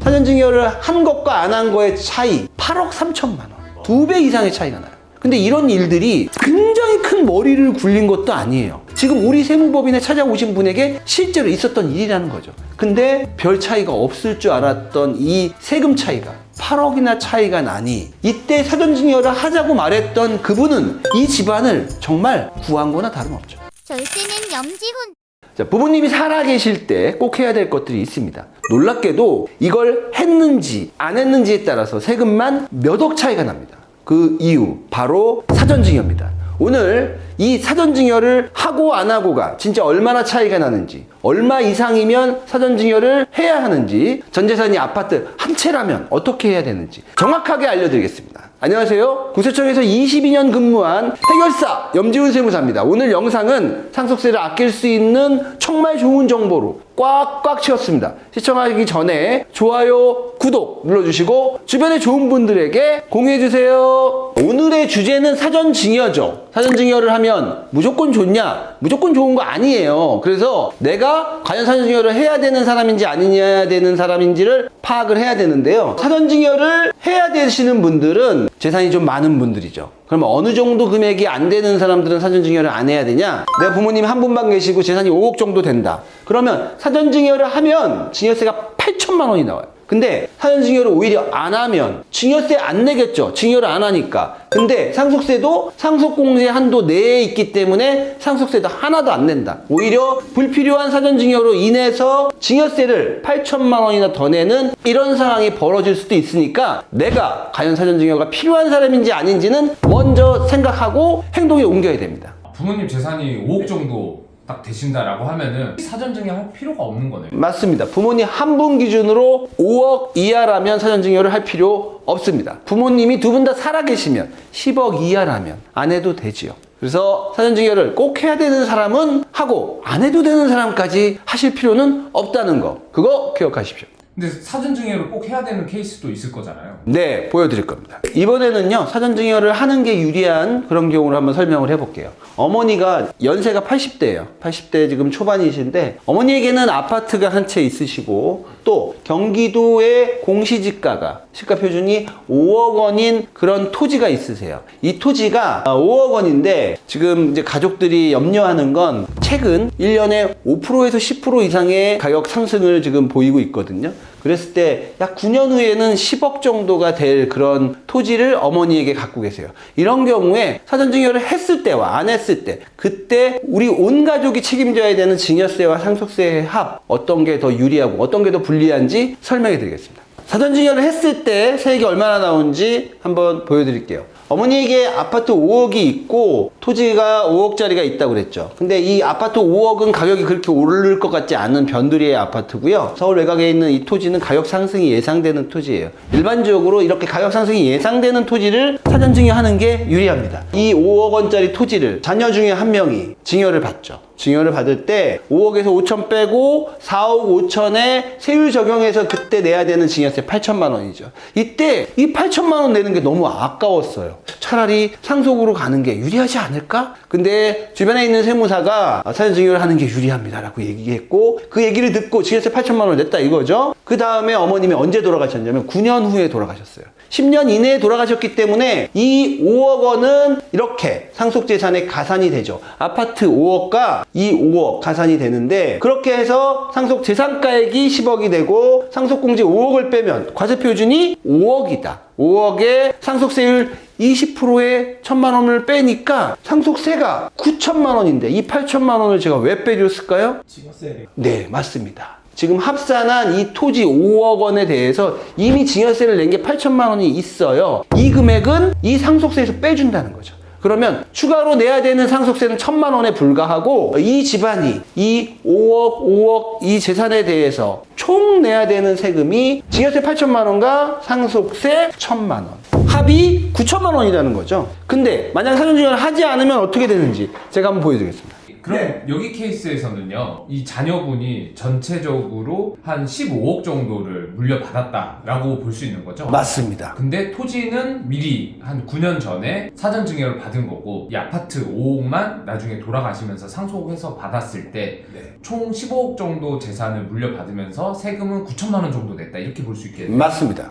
사전증여를 한 것과 안 한 거의 차이 8억 3천만 원. 2배 이상의 차이가 나요. 근데 이런 일들이 굉장히 큰 머리를 굴린 것도 아니에요. 지금 우리 세무법인에 찾아오신 분에게 실제로 있었던 일이라는 거죠. 근데 별 차이가 없을 줄 알았던 이 세금 차이가 8억이나 차이가 나니 이때 사전증여를 하자고 말했던 그분은 이 집안을 정말 구한 거나 다름없죠. 절세는 염지훈. 자, 부모님이 살아계실 때 꼭 해야 될 것들이 있습니다. 놀랍게도 이걸 했는지 안 했는지에 따라서 세금만 몇 억 차이가 납니다. 그 이유 바로 사전증여입니다. 오늘 이 사전증여를 하고 안 하고가 진짜 얼마나 차이가 나는지, 얼마 이상이면 사전증여를 해야 하는지, 전재산이 아파트 한 채라면 어떻게 해야 되는지 정확하게 알려드리겠습니다. 안녕하세요. 국세청에서 22년 근무한 해결사 염지훈 세무사입니다. 오늘 영상은 상속세를 아낄 수 있는 정말 좋은 정보로 꽉꽉 채웠습니다. 시청하기 전에 좋아요, 구독 눌러주시고 주변에 좋은 분들에게 공유해주세요. 오늘의 주제는 사전증여죠. 사전증여를 하면 무조건 좋냐? 무조건 좋은 거 아니에요. 그래서 내가 과연 사전증여를 해야 되는 사람인지 아니냐 되는 사람인지를 파악을 해야 되는데요. 사전증여를 해야 되시는 분들은 재산이 좀 많은 분들이죠. 그럼 어느 정도 금액이 안 되는 사람들은 사전증여를 안 해야 되냐? 내가 부모님 한 분만 계시고 재산이 5억 정도 된다. 그러면 사전증여를 하면 증여세가 8천만 원이 나와요. 근데 사전증여를 오히려 안 하면 증여세 안 내겠죠. 증여를 안 하니까. 근데 상속세도 상속공제 한도 내에 있기 때문에 상속세도 하나도 안 낸다. 오히려 불필요한 사전증여로 인해서 증여세를 8천만 원이나 더 내는 이런 상황이 벌어질 수도 있으니까 내가 과연 사전증여가 필요한 사람인지 아닌지는 먼저 생각하고 행동에 옮겨야 됩니다. 부모님 재산이 5억 정도 딱 되신다라고 하면은 사전증여 할 필요가 없는 거네요. 맞습니다. 부모님 한 분 기준으로 5억 이하라면 사전증여를 할 필요 없습니다. 부모님이 두 분 다 살아계시면 10억 이하라면 안 해도 되지요. 그래서 사전증여를 꼭 해야 되는 사람은 하고 안 해도 되는 사람까지 하실 필요는 없다는 거, 그거 기억하십시오. 근데 사전증여를 꼭 해야 되는 케이스도 있을 거잖아요. 네, 보여드릴 겁니다. 이번에는요, 사전증여를 하는 게 유리한 그런 경우를 한번 설명을 해볼게요. 어머니가 연세가 80대예요. 80대 지금 초반이신데 어머니에게는 아파트가 한 채 있으시고 또 경기도의 공시지가가 시가 표준이 5억 원인 그런 토지가 있으세요. 이 토지가 5억 원인데 지금 이제 가족들이 염려하는 건 최근 1년에 5%에서 10% 이상의 가격 상승을 지금 보이고 있거든요. 그랬을 때 약 9년 후에는 10억 정도가 될 그런 토지를 어머니에게 갖고 계세요. 이런 경우에 사전증여를 했을 때와 안 했을 때 그때 우리 온 가족이 책임져야 되는 증여세와 상속세의 합 어떤 게 더 유리하고 어떤 게 더 불리한지 설명해 드리겠습니다. 사전증여를 했을 때 세액이 얼마나 나오는지 한번 보여드릴게요. 어머니에게 아파트 5억이 있고 토지가 5억짜리가 있다고 그랬죠. 근데 이 아파트 5억은 가격이 그렇게 오를 것 같지 않은 변두리의 아파트고요. 서울 외곽에 있는 이 토지는 가격 상승이 예상되는 토지예요. 일반적으로 이렇게 가격 상승이 예상되는 토지를 사전증여하는 게 유리합니다. 이 5억 원짜리 토지를 자녀 중에 한 명이 증여를 받죠. 증여를 받을 때 5억에서 5천 빼고 4억 5천에 세율 적용해서 그때 내야 되는 증여세 8천만 원이죠. 이때 이 8천만 원 내는 게 너무 아까웠어요. 차라리 상속으로 가는 게 유리하지 않을까? 근데 주변에 있는 세무사가 사전증여를 하는 게 유리합니다라고 얘기했고 그 얘기를 듣고 증여세 8천만 원을 냈다 이거죠. 그 다음에 어머님이 언제 돌아가셨냐면 9년 후에 돌아가셨어요. 10년 이내에 돌아가셨기 때문에 이 5억 원은 이렇게 상속재산의 가산이 되죠. 아파트 5억과 이 5억 가산이 되는데 그렇게 해서 상속재산가액이 10억이 되고 상속공제 5억을 빼면 과세표준이 5억이다. 5억에 상속세율 20%에 1,000만 원을 빼니까 상속세가 9천만 원인데 이 8천만 원을 제가 왜 빼줬을까요? 증여세. 네, 맞습니다. 지금 합산한 이 토지 5억 원에 대해서 이미 증여세를 낸 게 8천만 원이 있어요. 이 금액은 이 상속세에서 빼준다는 거죠. 그러면 추가로 내야 되는 상속세는 1,000만 원에 불과하고 이 집안이 이 5억 이 재산에 대해서 총 내야 되는 세금이 증여세 8천만 원과 상속세 1,000만 원. 합이 9천만 원이라는 거죠. 근데 만약 사전증여를 하지 않으면 어떻게 되는지 제가 한번 보여드리겠습니다. 그럼 여기 케이스에서는요, 이 자녀분이 전체적으로 한 15억 정도를 물려받았다라고 볼 수 있는 거죠? 맞습니다. 근데 토지는 미리 한 9년 전에 사전증여를 받은 거고, 이 아파트 5억만 나중에 돌아가시면서 상속해서 받았을 때 총 15억 정도 재산을 물려받으면서 세금은 9천만 원 정도 냈다, 이렇게 볼 수 있겠네요. 맞습니다.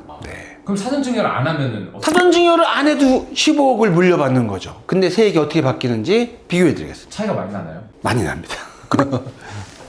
그럼 사전증여를 안 하면은 사전증여를 안 해도 15억을 물려받는 거죠. 근데 세액이 어떻게 바뀌는지 비교해 드리겠습니다. 차이가 많이 나나요? 많이 납니다.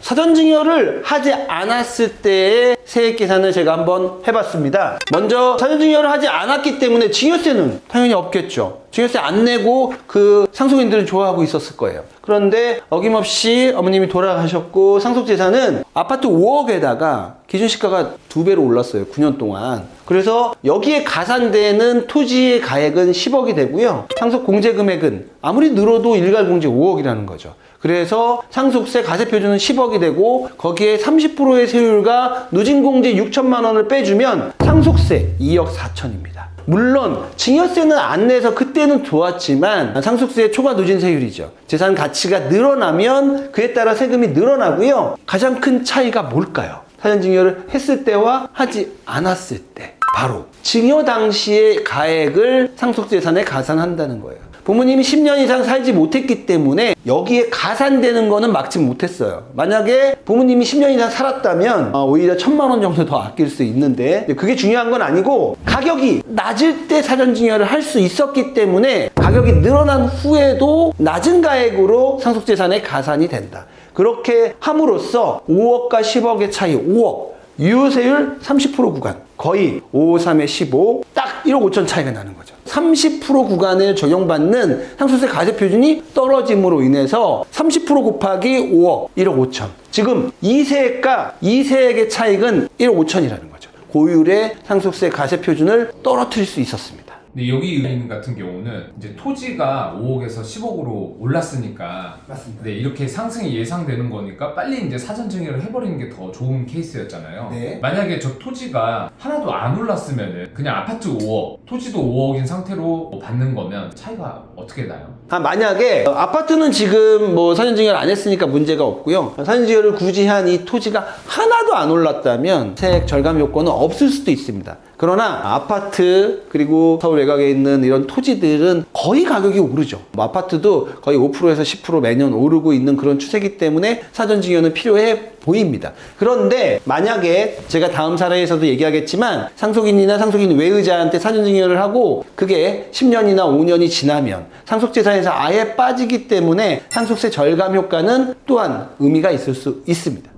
사전증여를 하지 않았을 때의 세액 계산을 제가 한번 해봤습니다. 먼저 사전증여를 하지 않았기 때문에 증여세는 당연히 없겠죠. 증여세 안 내고 그 상속인들은 좋아하고 있었을 거예요. 그런데 어김없이 어머님이 돌아가셨고 상속재산은 아파트 5억에다가 기준시가가 2배로 올랐어요. 9년 동안. 그래서 여기에 가산되는 토지의 가액은 10억이 되고요. 상속공제금액은 아무리 늘어도 일괄공제 5억이라는 거죠. 그래서 상속세 가세표준은 10억이 되고 거기에 30%의 세율과 누진공제 6천만 원을 빼주면 상속세 2억 4천입니다. 물론 증여세는 안 내서 그때는 좋았지만 상속세의 초과 누진세율이죠. 재산 가치가 늘어나면 그에 따라 세금이 늘어나고요. 가장 큰 차이가 뭘까요? 사전증여를 했을 때와 하지 않았을 때. 바로 증여 당시의 가액을 상속재산에 가산한다는 거예요. 부모님이 10년 이상 살지 못했기 때문에 여기에 가산되는 거는 막지 못했어요. 만약에 부모님이 10년 이상 살았다면 오히려 1,000만 원 정도 더 아낄 수 있는데 그게 중요한 건 아니고 가격이 낮을 때 사전증여를 할 수 있었기 때문에 가격이 늘어난 후에도 낮은 가액으로 상속재산에 가산이 된다. 그렇게 함으로써 5억과 10억의 차이 5억 유효세율 30% 구간 거의 5, 3에 15 딱 1억 5천 차이가 나는 거죠. 30% 구간을 적용받는 상속세 가세표준이 떨어짐으로 인해서 30% 곱하기 5억 1억 5천 지금 이 세액과 이 세액의 차익은 1억 5천이라는 거죠. 고율의 상속세 가세표준을 떨어뜨릴 수 있었습니다. 근데 여기 의뢰인 같은 경우는 이제 토지가 5억에서 10억으로 올랐으니까 맞습니다. 네, 이렇게 상승이 예상되는 거니까 빨리 이제 사전증여를 해버리는 게 더 좋은 케이스였잖아요. 네. 만약에 저 토지가 하나도 안 올랐으면은 그냥 아파트 5억, 토지도 5억인 상태로 받는 거면 차이가 어떻게 나요? 만약에 아파트는 지금 뭐 사전증여를 안 했으니까 문제가 없고요. 사전증여를 굳이 한 이 토지가 하나도 안 올랐다면 세액 절감 요건은 없을 수도 있습니다. 그러나 아파트 그리고 서울 외곽에 있는 이런 토지들은 거의 가격이 오르죠. 뭐 아파트도 거의 5%에서 10% 매년 오르고 있는 그런 추세이기 때문에 사전증여는 필요해 보입니다. 그런데 만약에 제가 다음 사례에서도 얘기하겠지만 상속인이나 상속인 외의자한테 사전증여를 하고 그게 10년이나 5년이 지나면 상속재산에서 아예 빠지기 때문에 상속세 절감 효과는 또한 의미가 있을 수 있습니다.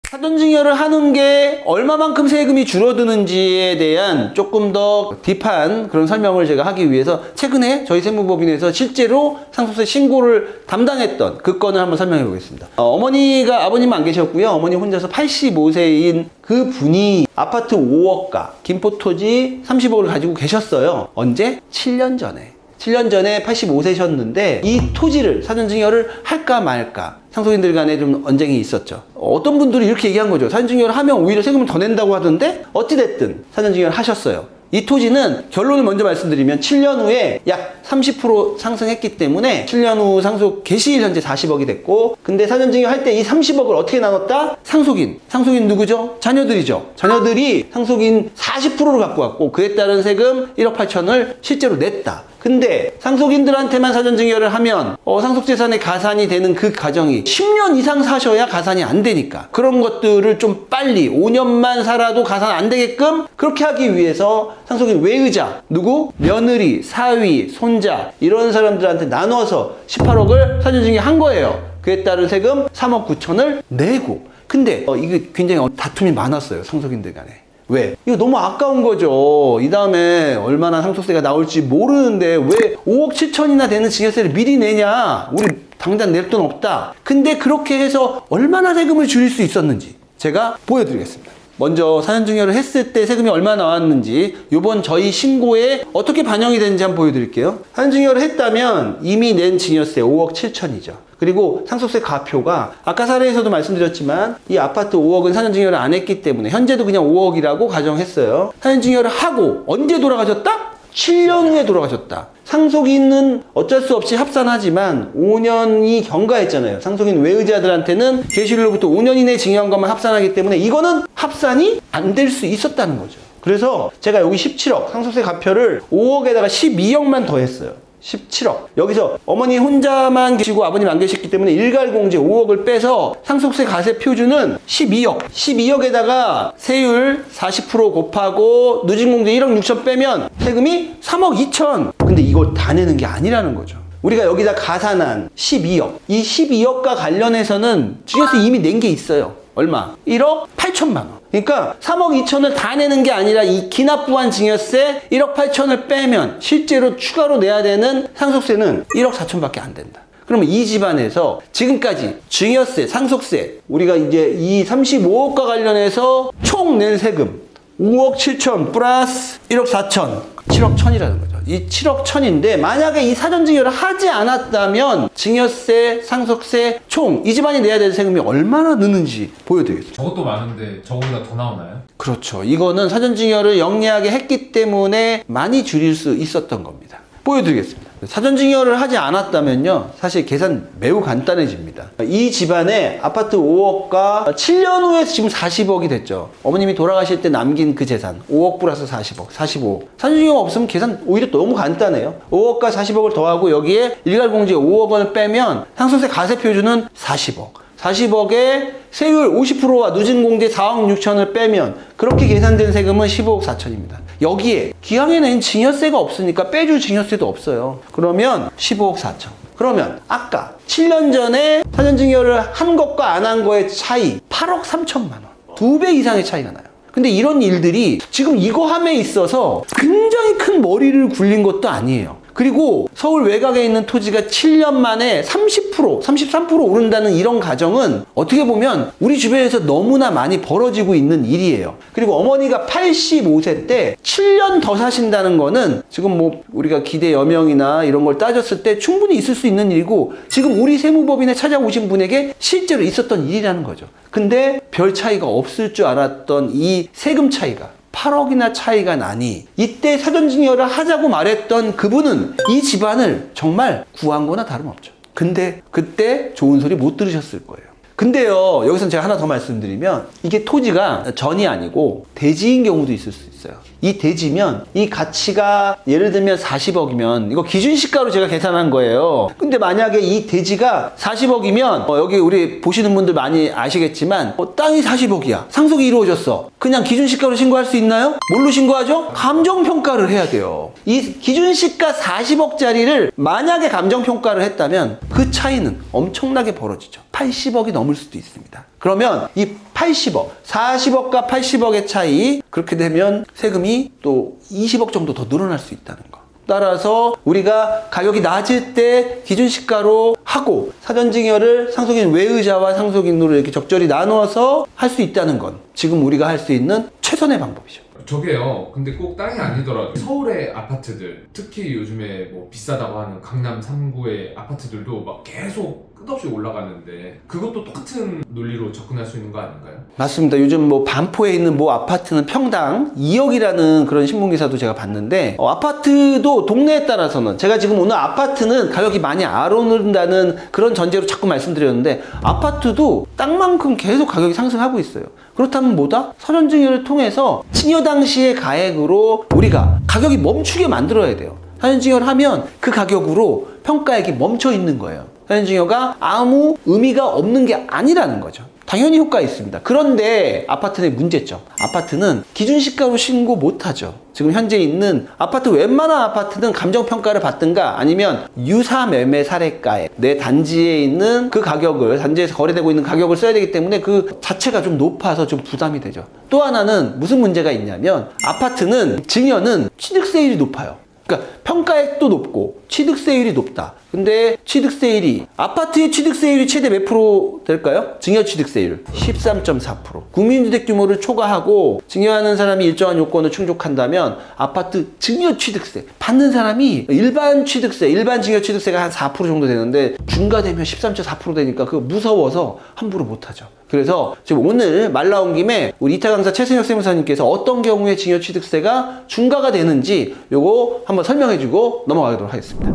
사전증여를 하는 게 얼마만큼 세금이 줄어드는지에 대한 조금 더 딥한 그런 설명을 제가 하기 위해서 최근에 저희 세무법인에서 실제로 상속세 신고를 담당했던 그 건을 한번 설명해 보겠습니다. 어머니가 아버님은 안 계셨고요. 어머니 혼자서 85세인 그 분이 아파트 5억가 김포토지 30억을 가지고 계셨어요. 언제? 7년 전에 85세셨는데 이 토지를 사전증여를 할까 말까 상속인들 간에 좀 언쟁이 있었죠. 어떤 분들이 이렇게 얘기한 거죠. 사전증여를 하면 오히려 세금을 더 낸다고 하던데 어찌됐든 사전증여를 하셨어요. 이 토지는 결론을 먼저 말씀드리면 7년 후에 약 30% 상승했기 때문에 7년 후 상속 개시일 현재 40억이 됐고 근데 사전증여 할 때 이 30억을 어떻게 나눴다? 상속인 누구죠? 자녀들이죠. 자녀들이 상속인 40%를 갖고 왔고 그에 따른 세금 1억 8천을 실제로 냈다. 근데 상속인들한테만 사전증여를 하면 상속재산에 가산이 되는 그 과정이 10년 이상 사셔야 가산이 안 되니까 그런 것들을 좀 빨리 5년만 살아도 가산 안 되게끔 그렇게 하기 위해서 상속인 외의자 누구? 며느리, 사위, 손자 이런 사람들한테 나눠서 18억을 사전증여 한 거예요. 그에 따른 세금 3억 9천을 내고 근데 이게 굉장히 다툼이 많았어요. 상속인들 간에. 왜? 이거 너무 아까운 거죠. 이 다음에 얼마나 상속세가 나올지 모르는데 왜 5억 7천이나 되는 증여세를 미리 내냐? 우리 당장 낼 돈 없다. 근데 그렇게 해서 얼마나 세금을 줄일 수 있었는지 제가 보여드리겠습니다. 먼저 사전증여를 했을 때 세금이 얼마 나왔는지 요번 저희 신고에 어떻게 반영이 되는지 한번 보여드릴게요. 사전증여를 했다면 이미 낸 증여세 5억 7천이죠. 그리고 상속세 가표가 아까 사례에서도 말씀드렸지만 이 아파트 5억은 사전증여를 안 했기 때문에 현재도 그냥 5억이라고 가정했어요. 사전증여를 하고 언제 돌아가셨다? 7년 후에 돌아가셨다. 상속인은 어쩔 수 없이 합산하지만 5년이 경과했잖아요. 상속인 외의자들한테는 개시일로부터 5년 이내 증여한 것만 합산하기 때문에 이거는 합산이 안 될 수 있었다는 거죠. 그래서 제가 여기 17억 상속세 가표를 5억에다가 12억만 더했어요. 17억. 여기서 어머니 혼자만 계시고 아버님 안 계셨기 때문에 일괄공제 5억을 빼서 상속세 가세 표준은 12억. 12억에다가 세율 40% 곱하고 누진공제 1억 6천 빼면 세금이 3억 2천. 근데 이걸 다 내는 게 아니라는 거죠. 우리가 여기다 가산한 12억. 이 12억과 관련해서는 증여세 이미 낸 게 있어요. 얼마? 1억 8천만 원. 그러니까 3억 2천을 다 내는 게 아니라 이 기납부한 증여세 1억 8천을 빼면 실제로 추가로 내야 되는 상속세는 1억 4천밖에 안 된다. 그러면 이 집안에서 지금까지 증여세, 상속세, 우리가 이제 이 35억과 관련해서 총 낸 세금 5억 7천 플러스 1억 4천, 7억 1천이라는 거죠. 이 7억 1천인데 만약에 이 사전증여를 하지 않았다면 증여세, 상속세 총 이 집안이 내야 될 세금이 얼마나 느는지 보여드리겠습니다. 저것도 많은데 저거보다 더 나오나요? 그렇죠. 이거는 사전증여를 영리하게 했기 때문에 많이 줄일 수 있었던 겁니다. 보여드리겠습니다. 사전증여를 하지 않았다면요, 사실 계산 매우 간단해집니다. 이 집안에 아파트 5억과 7년 후에 지금 40억이 됐죠. 어머님이 돌아가실 때 남긴 그 재산 5억 플러스 40억, 45억. 사전증여가 없으면 계산 오히려 너무 간단해요. 5억과 40억을 더하고 여기에 일괄공제 5억 원을 빼면 상속세 가세 표준은 40억. 40억에 세율 50%와 누진공제 4억 6천을 빼면 그렇게 계산된 세금은 15억 4천입니다. 여기에 기왕에 낸 증여세가 없으니까 빼줄 증여세도 없어요. 그러면 15억 4천. 그러면 아까 7년 전에 사전증여를 한 것과 안 한 거의 차이 8억 3천만 원. 2배 이상의 차이가 나요. 근데 이런 일들이 지금 이거 함에 있어서 굉장히 큰 머리를 굴린 것도 아니에요. 그리고 서울 외곽에 있는 토지가 7년 만에 30%, 33% 오른다는 이런 가정은 어떻게 보면 우리 주변에서 너무나 많이 벌어지고 있는 일이에요. 그리고 어머니가 85세 때 7년 더 사신다는 거는 지금 뭐 우리가 기대 여명이나 이런 걸 따졌을 때 충분히 있을 수 있는 일이고 지금 우리 세무법인에 찾아오신 분에게 실제로 있었던 일이라는 거죠. 근데 별 차이가 없을 줄 알았던 이 세금 차이가 8억이나 차이가 나니 이때 사전증여를 하자고 말했던 그분은 이 집안을 정말 구한 거나 다름없죠. 근데 그때 좋은 소리 못 들으셨을 거예요. 근데요, 여기서 제가 하나 더 말씀드리면 이게 토지가 전이 아니고 대지인 경우도 있을 수 있어요. 이 대지면 이 가치가 예를 들면 40억이면 이거 기준시가로 제가 계산한 거예요. 근데 만약에 이 대지가 40억이면 여기 우리 보시는 분들 많이 아시겠지만 땅이 40억이야. 상속이 이루어졌어. 그냥 기준시가로 신고할 수 있나요? 뭘로 신고하죠? 감정평가를 해야 돼요. 이 기준시가 40억짜리를 만약에 감정평가를 했다면 그 차이는 엄청나게 벌어지죠. 80억이 넘을 수도 있습니다. 그러면 이 80억, 40억과 80억의 차이, 그렇게 되면 세금이 또 20억 정도 더 늘어날 수 있다는 거. 따라서 우리가 가격이 낮을 때 기준시가로 하고 사전증여를 상속인 외의자와 상속인으로 이렇게 적절히 나누어서 할 수 있다는 건 지금 우리가 할 수 있는 최선의 방법이죠. 저게요. 근데 꼭 땅이 아니더라도 서울의 아파트들, 특히 요즘에 뭐 비싸다고 하는 강남 3구의 아파트들도 막 계속 끝없이 올라가는데 그것도 똑같은 논리로 접근할 수 있는 거 아닌가요? 맞습니다. 요즘 뭐 반포에 있는 뭐 아파트는 평당 2억이라는 그런 신문기사도 제가 봤는데 아파트도 동네에 따라서는 제가 지금 오늘 아파트는 가격이 많이 안 오른다는 그런 전제로 자꾸 말씀드렸는데 아파트도 땅만큼 계속 가격이 상승하고 있어요. 그렇다면 뭐다? 사전증여를 통해서 증여 당시의 가액으로 우리가 가격이 멈추게 만들어야 돼요. 사전증여를 하면 그 가격으로 평가액이 멈춰 있는 거예요. 사전증여가 아무 의미가 없는 게 아니라는 거죠. 당연히 효과가 있습니다. 그런데 아파트의 문제점. 아파트는 기준시가로 신고 못하죠. 지금 현재 있는 아파트 웬만한 아파트는 감정평가를 받든가 아니면 유사매매 사례가액 내 단지에 있는 그 가격을 단지에서 거래되고 있는 가격을 써야 되기 때문에 그 자체가 좀 높아서 좀 부담이 되죠. 또 하나는 무슨 문제가 있냐면 아파트는 증여는 취득세율이 높아요. 그러니까 평가액도 높고 취득세율이 높다. 근데 취득세율이 아파트의 취득세율이 최대 몇 프로 될까요? 증여취득세율 13.4%. 국민주택 규모를 초과하고 증여하는 사람이 일정한 요건을 충족한다면 아파트 증여취득세 받는 사람이 일반 취득세, 일반 증여취득세가 한 4% 정도 되는데 중과되면 13.4% 되니까 그거 무서워서 함부로 못하죠. 그래서 지금 오늘 말 나온 김에 우리 이타 강사 최승혁 세무사님께서 어떤 경우에 증여취득세가 중과가 되는지 요거 한번 설명해주고 넘어가도록 하겠습니다.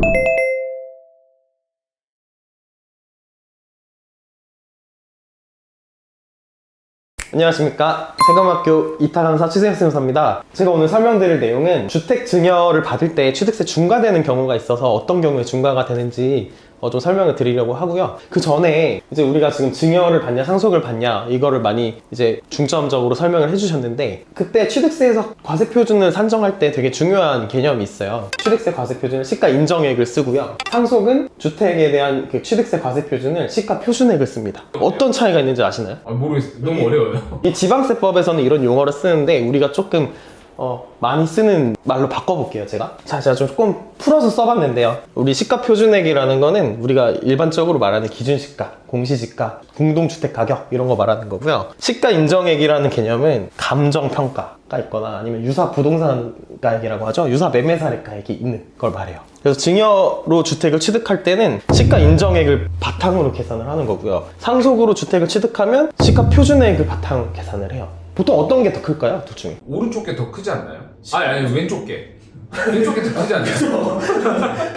안녕하십니까. 세검학교 이타 강사 최승혁 세무사입니다. 제가 오늘 설명드릴 내용은 주택 증여를 받을 때 취득세 중과되는 경우가 있어서 어떤 경우에 중과가 되는지 좀 설명을 드리려고 하고요. 그 전에 이제 우리가 지금 증여를 받냐 상속을 받냐 이거를 많이 이제 중점적으로 설명을 해주셨는데, 그때 취득세에서 과세표준을 산정할 때 되게 중요한 개념이 있어요. 취득세 과세표준은 시가 인정액을 쓰고요. 상속은 주택에 대한 그 취득세 과세표준을 시가 표준액을 씁니다. 어떤 차이가 있는지 아시나요? 모르겠어요. 너무 어려워요. 이 지방세법에서는 이런 용어를 쓰는데 우리가 조금 많이 쓰는 말로 바꿔볼게요, 제가. 자, 제가 좀 조금 풀어서 써봤는데요. 우리 시가표준액이라는 거는 우리가 일반적으로 말하는 기준시가, 공시지가, 공동주택가격 이런 거 말하는 거고요. 시가인정액이라는 개념은 감정평가가 있거나 아니면 유사부동산가액이라고 하죠. 유사매매사례가액이 있는 걸 말해요. 그래서 증여로 주택을 취득할 때는 시가인정액을 바탕으로 계산을 하는 거고요. 상속으로 주택을 취득하면 시가표준액을 바탕으로 계산을 해요. 보통 어떤 게 더 클까요? 둘 중에? 오른쪽 게 더 크지 않나요? 아니 왼쪽 게. 왼쪽 게 더 크지 않나요?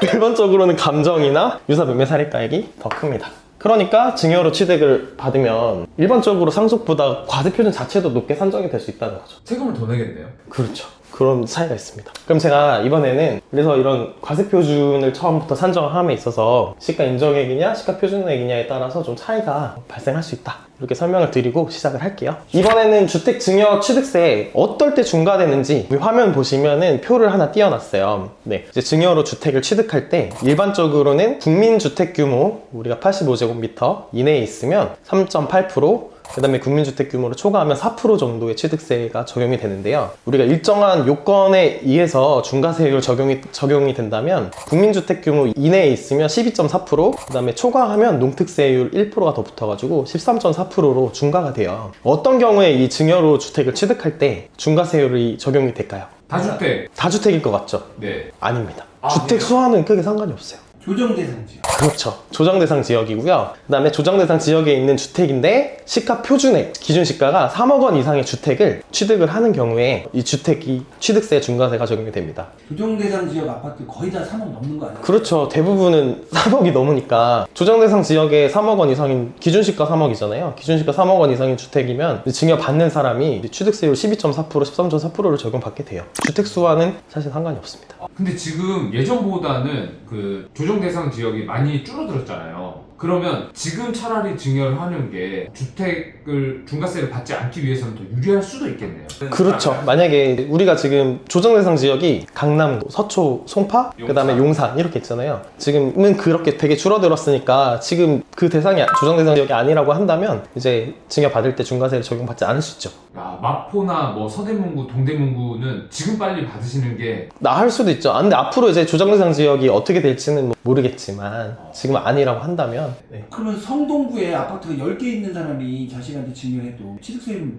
일반적으로는 감정이나 유사매매 사례가액이 더 큽니다. 그러니까 증여로 취득을 받으면 일반적으로 상속보다 과세표준 자체도 높게 산정이 될 수 있다는 거죠. 세금을 더 내겠네요. 그렇죠. 그런 차이가 있습니다. 그럼 제가 이번에는 그래서 이런 과세표준을 처음부터 산정함에 있어서 시가 인정액이냐 시가 표준액이냐에 따라서 좀 차이가 발생할 수 있다, 이렇게 설명을 드리고 시작을 할게요. 이번에는 주택 증여 취득세 어떨 때 중과되는지 화면 보시면은 표를 하나 띄워놨어요. 네, 이제 증여로 주택을 취득할 때 일반적으로는 국민주택 규모 우리가 85제곱미터 이내에 있으면 3.8%, 그 다음에 국민주택 규모를 초과하면 4% 정도의 취득세가 적용이 되는데요. 우리가 일정한 요건에 의해서 중과세율 적용이 된다면 국민주택 규모 이내에 있으면 12.4%, 그 다음에 초과하면 농특세율 1%가 더 붙어가지고 13.4%로 중과가 돼요. 어떤 경우에 이 증여로 주택을 취득할 때 중과세율이 적용이 될까요? 다주택. 다주택일 것 같죠? 네. 아닙니다. 아, 주택 수와는 크게 상관이 없어요. 조정대상 지역. 그렇죠. 조정대상 지역이고요. 그 다음에 조정대상 지역에 있는 주택인데 시가 표준액, 기준시가가 3억 원 이상의 주택을 취득을 하는 경우에 이 주택이 취득세 중과세가 적용이 됩니다. 조정대상 지역 아파트 거의 다 3억 넘는 거 아니에요? 그렇죠. 대부분은 3억이 넘으니까 조정대상 지역에 3억 원 이상인, 기준시가 3억이잖아요. 기준시가 3억 원 이상인 주택이면 증여받는 사람이 취득세율 12.4%, 13.4%를 적용받게 돼요. 주택수와는 사실 상관이 없습니다. 근데 지금 예전보다는 그 조정 대상 지역이 많이 줄어들었잖아요. 그러면 지금 차라리 증여를 하는 게 주택을 중과세를 받지 않기 위해서는 더 유리할 수도 있겠네요. 그렇죠. 만약에 우리가 지금 조정대상 지역이 강남, 서초, 송파, 그 다음에 용산 이렇게 있잖아요. 지금은 그렇게 되게 줄어들었으니까 지금 그 대상이 조정대상 지역이 아니라고 한다면 이제 증여받을 때 중과세를 적용받지 않을 수 있죠. 야, 마포나 뭐 서대문구, 동대문구는 지금 빨리 받으시는 게 나을 수도 있죠. 근데 앞으로 이제 조정대상 지역이 어떻게 될지는 모르겠지만 지금 아니라고 한다면 네. 그러면 성동구에 아파트가 10개 있는 사람이 자식한테 증여해도 취득세율은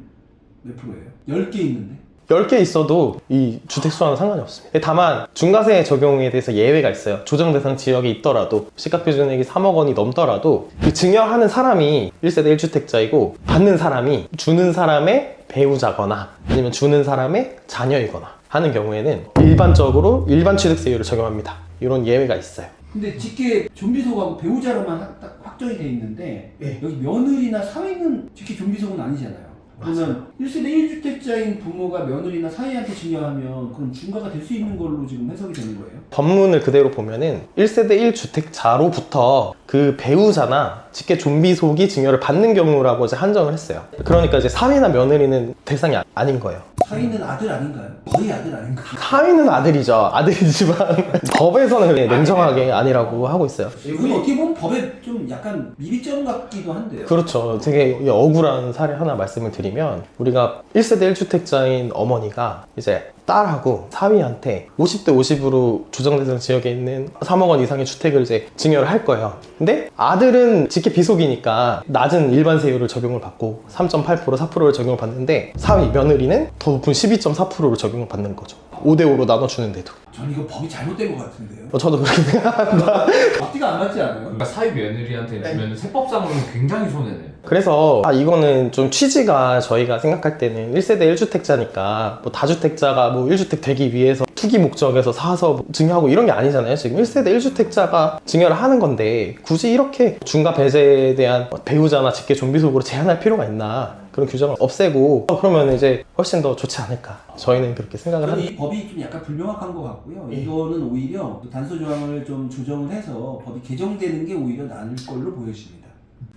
몇 프로예요? 10개 있는데? 10개 있어도 이 주택수와는 상관이 없습니다. 다만 중과세 적용에 대해서 예외가 있어요. 조정대상 지역에 있더라도 시가표준액이 3억 원이 넘더라도 그 증여하는 사람이 1세대 1주택자이고 받는 사람이 주는 사람의 배우자거나 아니면 주는 사람의 자녀이거나 하는 경우에는 일반적으로 일반 취득세율을 적용합니다. 이런 예외가 있어요. 근데 직계 좀비속하고 배우자로만 딱 확정이 돼 있는데 여기 며느리나 사위는 직계 좀비속은 아니잖아요. 그러면 1세대 1주택자인 부모가 며느리나 사위한테 증여하면 그럼 중과가 될 수 있는 걸로 지금 해석이 되는 거예요? 법문을 그대로 보면은 1세대 1주택자로부터 그 배우자나 직계 좀비속이 증여를 받는 경우라고 이제 한정을 했어요. 그러니까 이제 사위나 며느리는 대상이 아닌 거예요. 사위는 아들 아닌가요? 거의 아들 아닌가요? 사위는 아들이죠. 아들이지만 법에서는 냉정하게 아니라고 하고 있어요. 이건 어떻게 보면 법에 좀 약간 미비점 같기도 한데요. 그렇죠. 되게 억울한 사례 하나 말씀을 드리면, 우리가 1세대 1주택자인 어머니가 이제 딸하고 사위한테 50대 50으로 조정대상 지역에 있는 3억 원 이상의 주택을 이제 증여를 할 거예요. 근데 아들은 직계 비속이니까 낮은 일반 세율을 적용을 받고 3.8% 4%를 적용을 받는데, 사위 며느리는 더 높은 12.4%를 적용을 받는 거죠. 5대5로 나눠주는데도. 저는 이거 법이 잘못된 것 같은데요. 저도 그렇게 생각합니다. 앞뒤가 안 맞지 않아요? 그러니까 사위 며느리한테 주면 세법상으로는 굉장히 손해네요. 그래서 이거는 좀 취지가, 저희가 생각할 때는 1세대 1주택자니까 뭐 다주택자가 뭐 1주택 되기 위해서 투기 목적에서 사서 증여하고 이런 게 아니잖아요. 지금 1세대 1주택자가 증여를 하는 건데 굳이 이렇게 중과 배제에 대한 배우자나 직계 좀비속으로 제한할 필요가 있나, 그런 규정을 없애고 그러면 이제 훨씬 더 좋지 않을까, 저희는 그렇게 생각을 저는 합니다. 이 법이 좀 약간 불명확한 것 같고요. 예. 이거는 오히려 단서 조항을 좀 조정을 해서 법이 개정되는 게 오히려 나을 걸로 보여집니다.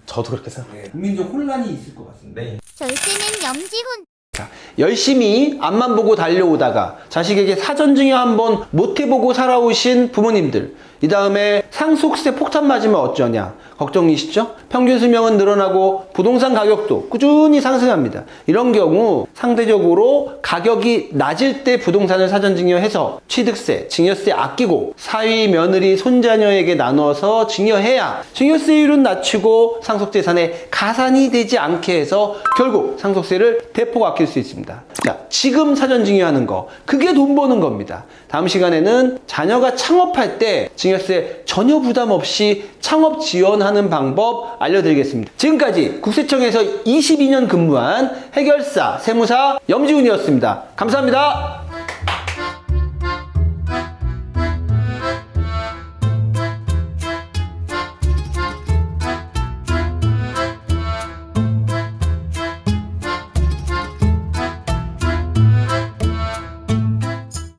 저도 그렇게 생각해요. 네, 국민적 혼란이 있을 것 같습니다. 절세는 염지훈. 열심히 앞만 보고 달려오다가 자식에게 사전증여 한번 못해보고 살아오신 부모님들, 이 다음에 상속세 폭탄 맞으면 어쩌냐 걱정이시죠? 평균 수명은 늘어나고 부동산 가격도 꾸준히 상승합니다. 이런 경우 상대적으로 가격이 낮을 때 부동산을 사전증여해서 취득세, 증여세 아끼고 사위, 며느리, 손자녀에게 나눠서 증여해야 증여세율은 낮추고 상속재산에 가산이 되지 않게 해서 결국 상속세를 대폭 아낄 수 있습니다. 자, 지금 사전증여하는 거, 그게 돈 버는 겁니다. 다음 시간에는 자녀가 창업할 때 증여세 전혀 부담 없이 창업 지원하는 방법 알려드리겠습니다. 지금까지 국세청에서 22년 근무한 해결사, 세무사 염지훈이었습니다. 감사합니다.